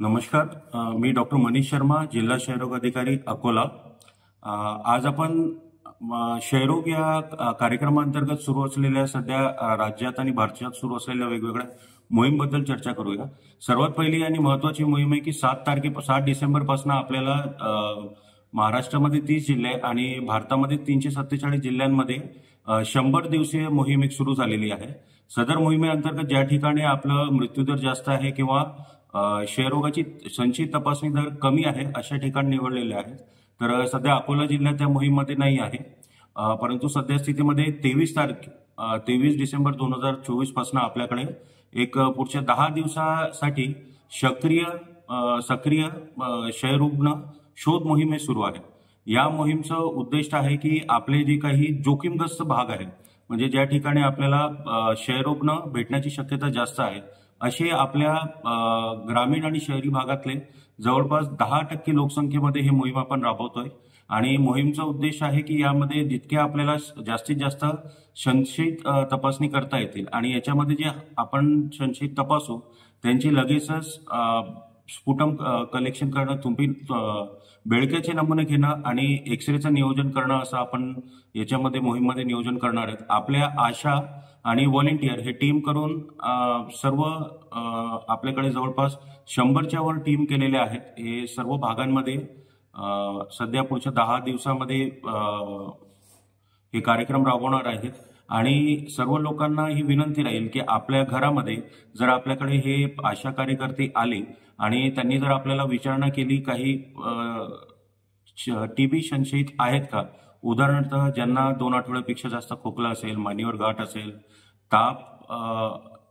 नमस्कार. मी डॉक्टर मनीष शर्मा, जिल्हा क्षयरोग अधिकारी अकोला. आज आपण क्षयरोग या कार्यक्रमांतर्गत सुरू असलेल्या सध्या राज्यात आणि भारतात सुरू असलेल्या वेगवेगळ्या मोहीमबद्दल चर्चा करूया. सर्वात पहिली आणि महत्वाची मोहीम आहे की 7 डिसेंबरपासून आपल्याला महाराष्ट्रामध्ये 30 जिल्हे आणि भारतामध्ये 347 जिल्ह्यांमध्ये 100 दिवसीय मोहीम एक सुरू झालेली आहे. सदर मोहिमेअंतर्गत ज्या ठिकाणी आपलं मृत्यूदर जास्त आहे किंवा क्षयरोगाची संचित तपासणी दर कमी आहे अशा ठिकाण निवडलेले आहेत. तर सध्या अकोला जिल्ह्यात त्या मोहीममध्ये नाही आहे. परंतु सध्या स्थितीमध्ये 23 डिसेंबर 2024 पासून आपल्याकडे एक पुढच्या 10 दिवसासाठी सक्रिय क्षयरुग्ण शोध मोहीम सुरू आहे. या मोहीमचं उद्दिष्ट आहे की आपले जे काही जोखीमग्रस्त भाग आहेत, म्हणजे ज्या ठिकाणी आपल्याला क्षयरुग्ण भेटण्याची शक्यता जास्त आहे, असे आपल्या ग्रामीण आणि शहरी भागातले जवळपास 10% लोकसंख्येमध्ये ही मोहीम आपण राबवतोय. आणि मोहीमचा उद्देश आहे की यामध्ये जितके आपल्याला जास्तीत जास्त संशयित तपासणी करता येतील आणि याच्यामध्ये जे आपण संशयित तपासू त्यांची लगेचच स्फुटम कलेक्शन करणं, बेडक्याचे नमुने घेणं आणि एक्सरेचं नियोजन करणं असं आपण याच्यामध्ये मोहीममध्ये नियोजन करणार आहेत. आपल्या आशा आणि व्हॉलेंटियर हे टीम करून सर्व आपल्याकडे जवळपास 100च्या वर टीम केलेल्या आहेत. हे सर्व भागांमध्ये सध्या पुढच्या 10 दिवसामध्ये हे कार्यक्रम राबवणार आहेत. आणि सर्व लोकांना ही विनंती राहील की आपल्या घरामध्ये जर आपल्याकडे हे आशा कार्यकर्ते आले आणि त्यांनी जर आपल्याला विचारणा केली काही टीबी संशयित आहेत का, उदाहरणार्थ ज्यांना 2 आठवड्यापेक्षा जास्त खोकला असेल, मानेवर गाठ असेल, ताप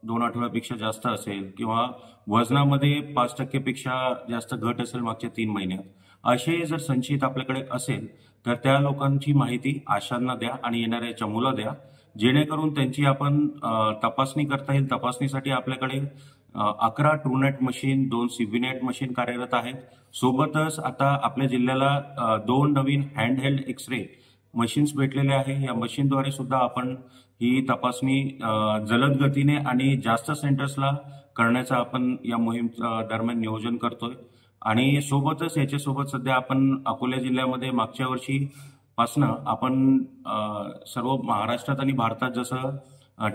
2 आठवड्यापेक्षा जास्त असेल किंवा वजनामध्ये 5% पेक्षा जास्त घट असेल मागच्या 3 महिन्यात, असे जर संशयित आपल्याकडे असेल तर त्या लोकांची माहिती आशांना द्या आणि येणाऱ्या चमूला द्या, जेणेकरून त्यांची आपण तपासणी करता येईल. तपासणीसाठी आपल्याकडे 11 ट्रूनेट मशीन, 2 सीबीनेट मशीन कार्यरत आहेत. सोबतच आता आपल्या जिल्ह्याला 2 नवीन हँडहेल्ड एक्सरे मशीन्स भेटलेले आहे. या मशीनद्वारे सुद्धा आपण ही तपासणी जलद गतीने आणि जास्त सेंटर्सला करण्याचं आपण या मोहीम दरम्यान नियोजन करतोय. आणि सोबतच याच्यासोबत सध्या आपण अकोला जिल्ह्यामध्ये मागच्या वर्षी पासनं आपण सर्व महाराष्ट्रात आणि भारतात जसं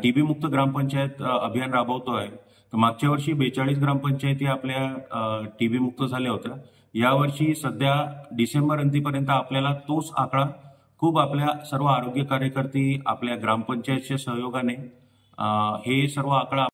टीबी मुक्त ग्रामपंचायत अभियान राबवतोय, तर मागच्या वर्षी 42 ग्रामपंचायती आपल्या टीबी मुक्त झाल्या होत्या. यावर्षी सध्या डिसेंबर अंतीपर्यंत आपल्याला तोच आकडा खूप आपल्या सर्व आरोग्य कार्यकर्ते आपल्या ग्रामपंचायतच्या सहयोगाने हे सर्व आकडा